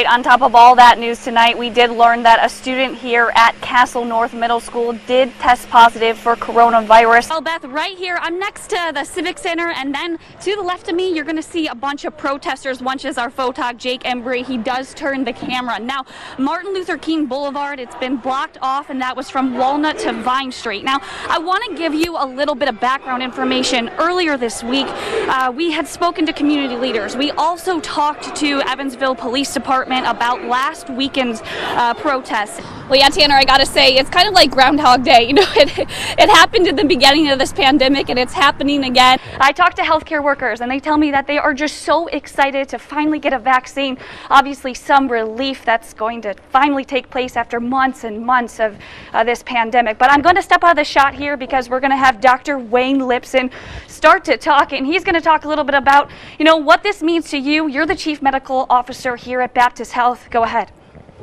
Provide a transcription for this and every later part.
On top of all that news tonight, we did learn that a student here at Castle North Middle School did test positive for coronavirus. Well, Beth, right here, I'm next to the Civic Center, and then to the left of me, you're going to see a bunch of protesters. One is our photog, Jake Embry. He does turn the camera. Now, Martin Luther King Boulevard, it's been blocked off, and that was from Walnut to Vine Street. Now, I want to give you a little bit of background information. Earlier this week, we had spoken to community leaders. We also talked to Evansville Police Department about last weekend's protests. Well, yeah, Tanner, I gotta say, it's kind of like Groundhog Day. You know, it happened at the beginning of this pandemic, and it's happening again. I talked to healthcare workers, and they tell me that they are just so excited to finally get a vaccine. Obviously, some relief that's going to finally take place after months and months of this pandemic. But I'm going to step out of the shot here because we're going to have Dr. Wayne Lipson start to talk, and he's going to talk a little bit about, you know, what this means to you. You're the chief medical officer here at Baptist Health. Go ahead.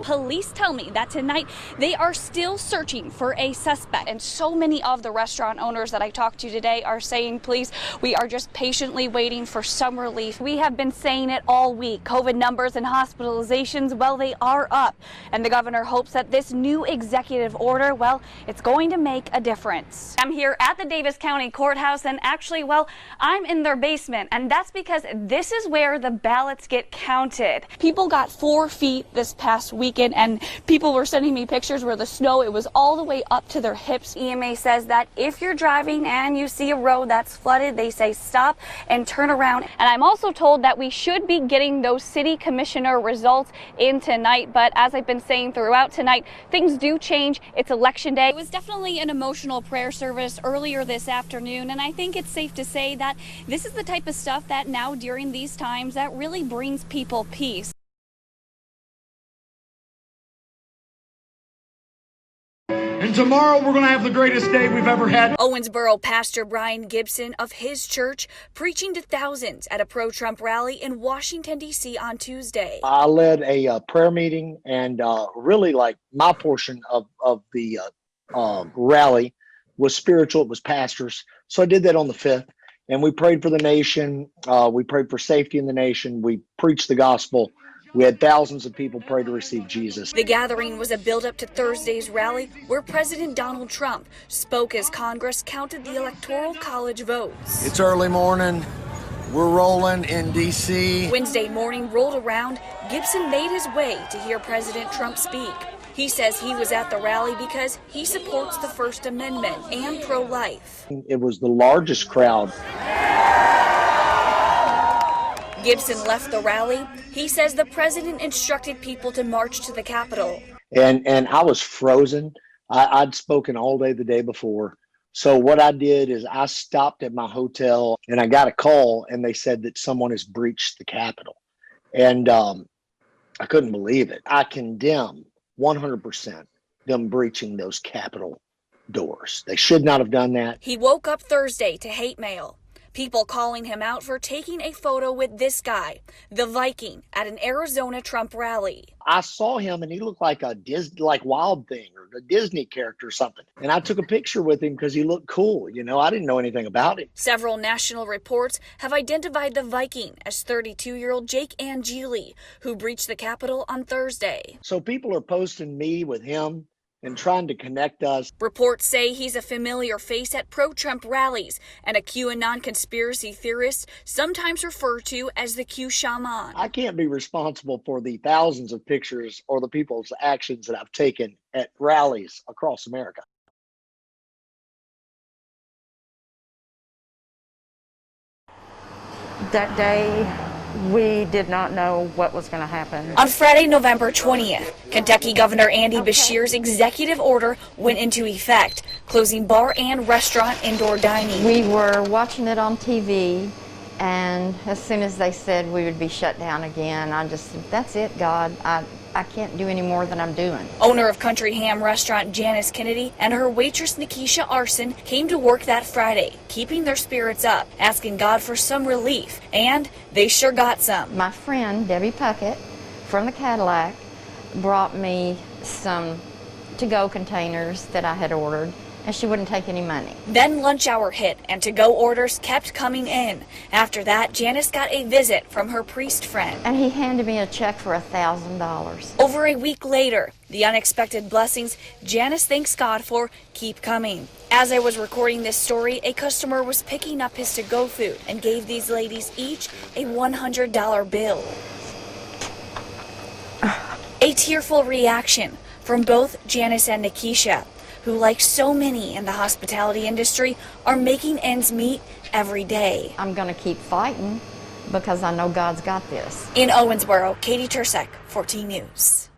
Police tell me that tonight they are still searching for a suspect, and so many of the restaurant owners that I talked to today are saying, please, we are just patiently waiting for some relief. We have been saying it all week. COVID numbers and hospitalizations, well, they are up, and the governor hopes that this new executive order, well, it's going to make a difference. I'm here at the Davis County Courthouse, and actually, well, I'm in their basement, and that's because this is where the ballots get counted. People got 4 feet this past weekend, and people were sending me pictures where the snow, it was all the way up to their hips. EMA says that if you're driving and you see a road that's flooded, they say stop and turn around. And I'm also told that we should be getting those city commissioner results in tonight, but as I've been saying throughout tonight, things do change. It's election day. It was definitely an emotional prayer service earlier this afternoon, and I think it's safe to say that this is the type of stuff that now during these times that really brings people peace. And tomorrow we're going to have the greatest day we've ever had. Owensboro Pastor Brian Gibson of his church preaching to thousands at a pro-Trump rally in Washington, D.C. on Tuesday. I led a prayer meeting, and really like my portion of the rally was spiritual. It was pastors. So I did that on the 5th, and we prayed for the nation. We prayed for safety in the nation. We preached the gospel. We had thousands of people pray to receive Jesus. The gathering was a build-up to Thursday's rally where President Donald Trump spoke as Congress counted the Electoral College votes. It's early morning. We're rolling in D.C. Wednesday morning rolled around. Gibson made his way to hear President Trump speak. He says he was at the rally because he supports the First Amendment and pro-life. It was the largest crowd. Gibson left the rally. He says the president instructed people to march to the Capitol. And I was frozen. I'd spoken all day the day before. So what I did is I stopped at my hotel, and I got a call, and they said that someone has breached the Capitol. And I couldn't believe it. I condemn 100% them breaching those Capitol doors. They should not have done that. He woke up Thursday to hate mail. People calling him out for taking a photo with this guy, the Viking, at an Arizona Trump rally. I saw him, and he looked like a Wild Thing or a Disney character or something. And I took a picture with him because he looked cool. You know, I didn't know anything about him. Several national reports have identified the Viking as 32-year-old Jake Angeli, who breached the Capitol on Thursday. So people are posting me with him and trying to connect us. Reports say he's a familiar face at pro-Trump rallies and a QAnon conspiracy theorist, sometimes referred to as the Q shaman. I can't be responsible for the thousands of pictures or the people's actions that I've taken at rallies across America. That day, we did not know what was going to happen. On Friday, November 20th, Kentucky Governor Andy Beshear's executive order went into effect, closing bar and restaurant indoor dining. We were watching it on TV, and as soon as they said we would be shut down again, I just said, that's it, God. I can't do any more than I'm doing. Owner of Country Ham restaurant Janice Kennedy and her waitress Nikisha Arson came to work that Friday, keeping their spirits up, asking God for some relief, and they sure got some. My friend, Debbie Puckett, from the Cadillac, brought me some to-go containers that I had ordered, and she wouldn't take any money. Then lunch hour hit and to-go orders kept coming in. After that, Janice got a visit from her priest friend. And he handed me a check for $1,000. Over a week later, the unexpected blessings Janice thanks God for keep coming. As I was recording this story, a customer was picking up his to-go food and gave these ladies each a $100 bill. A tearful reaction from both Janice and Nikisha, who, like so many in the hospitality industry, are making ends meet every day. I'm going to keep fighting because I know God's got this. In Owensboro, Katie Tercek, 14 News.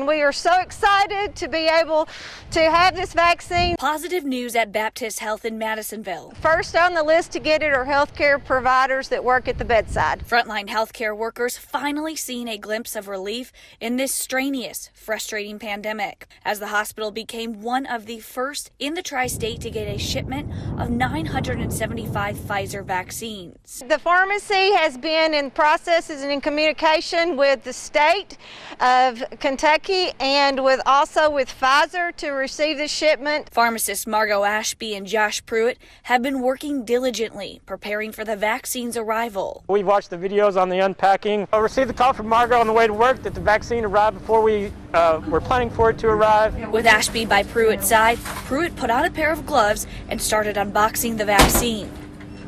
We are so excited to be able to have this vaccine. Positive news at Baptist Health in Madisonville. First on the list to get it are healthcare providers that work at the bedside. Frontline healthcare workers finally seeing a glimpse of relief in this strenuous, frustrating pandemic, as the hospital became one of the first in the tri-state to get a shipment of 975 Pfizer vaccines. The pharmacy has been in processes and in communication with the state of Kentucky and also with Pfizer to receive the shipment. Pharmacists Margot Ashby and Josh Pruitt have been working diligently, preparing for the vaccine's arrival. We've watched the videos on the unpacking. I received the call from Margot on the way to work that the vaccine arrived before we were planning for it to arrive. With Ashby by Pruitt's side, Pruitt put on a pair of gloves and started unboxing the vaccine.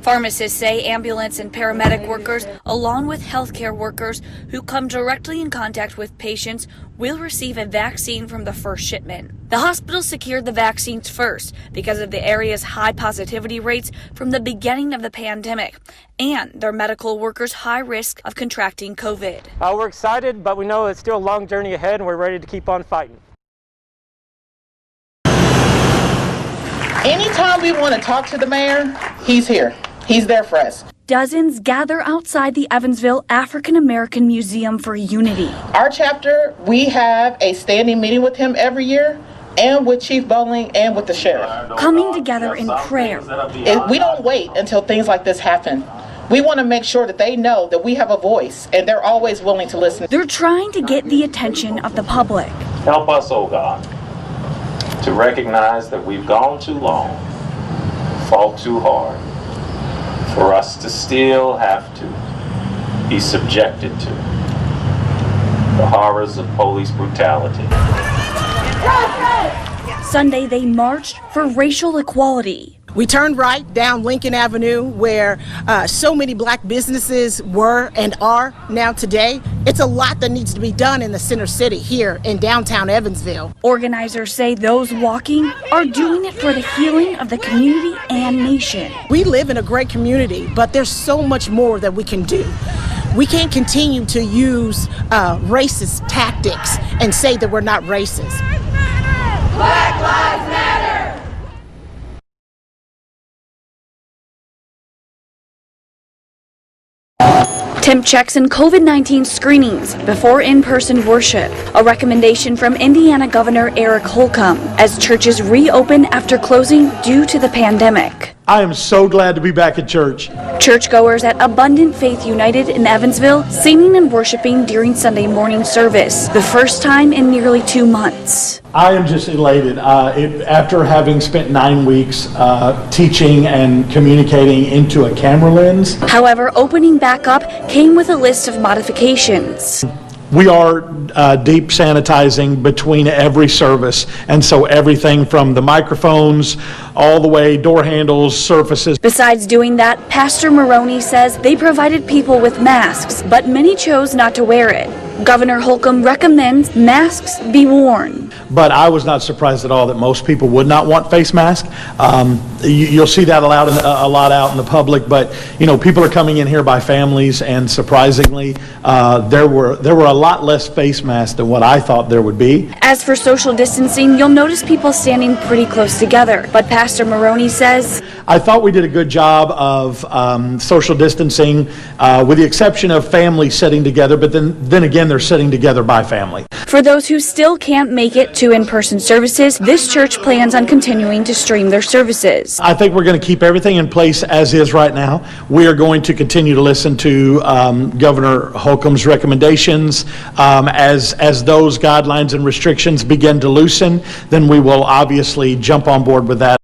Pharmacists say ambulance and paramedic workers, along with healthcare workers who come directly in contact with patients, will receive a vaccine from the first shipment. The hospital secured the vaccines first because of the area's high positivity rates from the beginning of the pandemic and their medical workers' high risk of contracting COVID. We're excited, but we know it's still a long journey ahead and we're ready to keep on fighting. Anytime we want to talk to the mayor, he's here. He's there for us. Dozens gather outside the Evansville African American Museum for unity. Our chapter, we have a standing meeting with him every year, and with Chief Bowling and with the sheriff. Coming together in prayer. We don't wait until things like this happen. We want to make sure that they know that we have a voice, and they're always willing to listen. They're trying to get the attention of the public. Help us, oh God, to recognize that we've gone too long, fought too hard, for us to still have to be subjected to the horrors of police brutality. Sunday, they marched for racial equality. We turned right down Lincoln Avenue, where so many black businesses were and are now today. It's a lot that needs to be done in the center city here in downtown Evansville. Organizers say those walking are doing it for the healing of the community and nation. We live in a great community, but there's so much more that we can do. We can't continue to use racist tactics and say that we're not racist. Black Lives Matter! Temp checks and COVID-19 screenings before in-person worship. A recommendation from Indiana Governor Eric Holcomb as churches reopen after closing due to the pandemic. I am so glad to be back at church. Churchgoers at Abundant Faith United in Evansville singing and worshiping during Sunday morning service, the first time in nearly 2 months. I am just elated. After having spent 9 weeks teaching and communicating into a camera lens. However, opening back up came with a list of modifications. We are deep sanitizing between every service, and so everything from the microphones all the way door handles, surfaces. Besides doing that, Pastor Maroney says they provided people with masks, but many chose not to wear it. Governor Holcomb recommends masks be worn. But I was not surprised at all that most people would not want face masks. You'll see that a lot out in the public, but people are coming in here by families, and surprisingly, there were a lot less face masks than what I thought there would be. As for social distancing, you'll notice people standing pretty close together, but Pastor Maroney says, I thought we did a good job of social distancing, with the exception of families sitting together, but then again, they're sitting together by family. For those who still can't make it to in-person services, this church plans on continuing to stream their services. I think we're going to keep everything in place as is right now. We are going to continue to listen to Governor Holcomb's recommendations. As those guidelines and restrictions begin to loosen, then we will obviously jump on board with that.